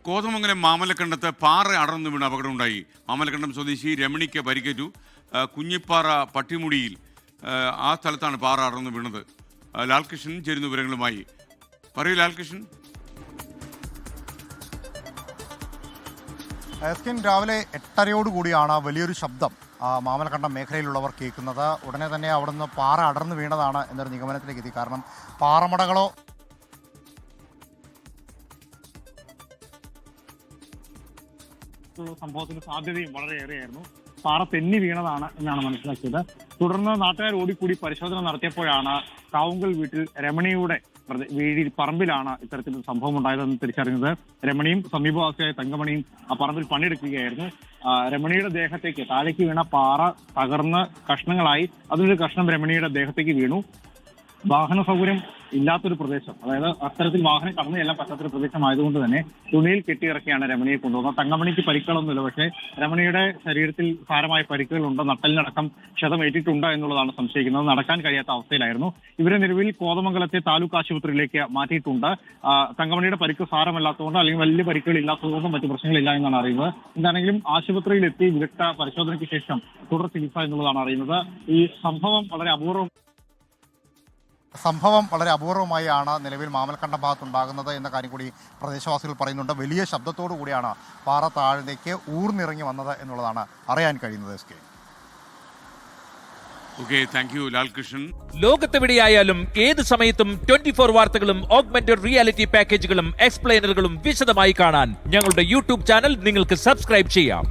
കോതമംഗലം മാമലക്കണ്ടത്ത് പാറ അടർന്നു വീണ് അപകടമുണ്ടായി. മാമലക്കണ്ടം സ്വദേശി രമണിക്ക് പരിക്കേറ്റു. കുഞ്ഞിപ്പാറ പട്ടിമുടിയിൽ ആ സ്ഥലത്താണ് പാറ അടർന്നു വീണത്. ലാൽകൃഷ്ണൻ ചേരുന്ന വിവരങ്ങളുമായി. പറയൂ ലാൽകൃഷ്ണൻ. രാവിലെ 8:30 വലിയൊരു ശബ്ദം മാമലക്കണ്ടം മേഖലയിലുള്ളവർ കേൾക്കുന്നത്. ഉടനെ തന്നെ അവിടുന്ന് പാറ അടർന്നു വീണതാണ് എന്നൊരു നിഗമനത്തിലേക്ക് എത്തി. കാരണം പാറമടകളോ സംഭവത്തിന് സാധ്യതയും വളരെയേറെയായിരുന്നു. പാറ തെന്നി വീണതാണ് എന്നാണ് മനസ്സിലാക്കിയത്. തുടർന്ന് നാട്ടുകാർ ഓടിക്കൂടി പരിശോധന നടത്തിയപ്പോഴാണ് കാവുങ്കൽ വീട്ടിൽ രമണിയുടെ പറമ്പിലാണ് ഇത്തരത്തിലൊരു സംഭവം ഉണ്ടായതെന്ന് തിരിച്ചറിഞ്ഞത്. രമണിയും സമീപവാസിയായ തങ്കമണിയും ആ പറമ്പിൽ പണിയെടുക്കുകയായിരുന്നു. രമണിയുടെ ദേഹത്തേക്ക് താഴേക്ക് വീണ പാറ തകർന്ന് കഷ്ണങ്ങളായി. അതിലൊരു കഷ്ണം രമണിയുടെ ദേഹത്തേക്ക് വീണു. വാഹന സൗകര്യം ഇല്ലാത്തൊരു പ്രദേശം, അതായത് അത്തരത്തിൽ വാഹനം കടന്നു ചെല്ലാൻ പറ്റാത്തൊരു പ്രദേശമായതുകൊണ്ട് തന്നെ തുണിയിൽ കെട്ടിയിറക്കിയാണ് രമണിയെ കൊണ്ടുപോകുന്നത്. തങ്കമണിക്ക് പരിക്കുകളൊന്നുമില്ല, പക്ഷേ രമണിയുടെ ശരീരത്തിൽ സാരമായ പരിക്കുകളുണ്ട്. നട്ടലിനടക്കം ക്ഷതമേറ്റിട്ടുണ്ട് എന്നുള്ളതാണ് സംശയിക്കുന്നത്. നടക്കാൻ കഴിയാത്ത അവസ്ഥയിലായിരുന്നു. ഇവരെ നിലവിൽ കോതമംഗലത്തെ താലൂക്ക് ആശുപത്രിയിലേക്ക് മാറ്റിയിട്ടുണ്ട്. തങ്കമണിയുടെ പരിക്ക് സാരമല്ലാത്തതുകൊണ്ട് അല്ലെങ്കിൽ വലിയ പരിക്കുകൾ ഇല്ലാത്തതുകൊണ്ടും മറ്റു പ്രശ്നങ്ങളില്ല എന്നാണ് അറിയുന്നത്. എന്താണെങ്കിലും ആശുപത്രിയിൽ എത്തി വിദഗ്ധ പരിശോധനയ്ക്ക് ശേഷം തുടർ ചികിത്സ എന്നുള്ളതാണ് അറിയുന്നത്. ഈ സംഭവം വളരെ അപൂർവമായാണ് നിലവിൽ മാമലക്കണ്ടം ഭാഗത്തുണ്ടാകുന്നത് എന്ന കാര്യം കൂടി പ്രദേശവാസികൾ പറയുന്നുണ്ട്. വലിയ ശബ്ദത്തോടു കൂടിയാണ് പാറ താഴേക്ക് ഊർന്നിറങ്ങി വന്നത് എന്നുള്ളതാണ് അറിയാൻ കഴിയുന്നത്. ലോകത്തെവിടെയായാലും ഏത് സമയത്തും 24 വാർത്തകളും ഓഗ്മെന്റഡ് റിയാലിറ്റി പാക്കേജുകളും എക്സ്പ്ലെയിനറുകളും വിശദമായി കാണാൻ ഞങ്ങളുടെ യൂട്യൂബ് ചാനൽ നിങ്ങൾക്ക് സബ്സ്ക്രൈബ് ചെയ്യാം.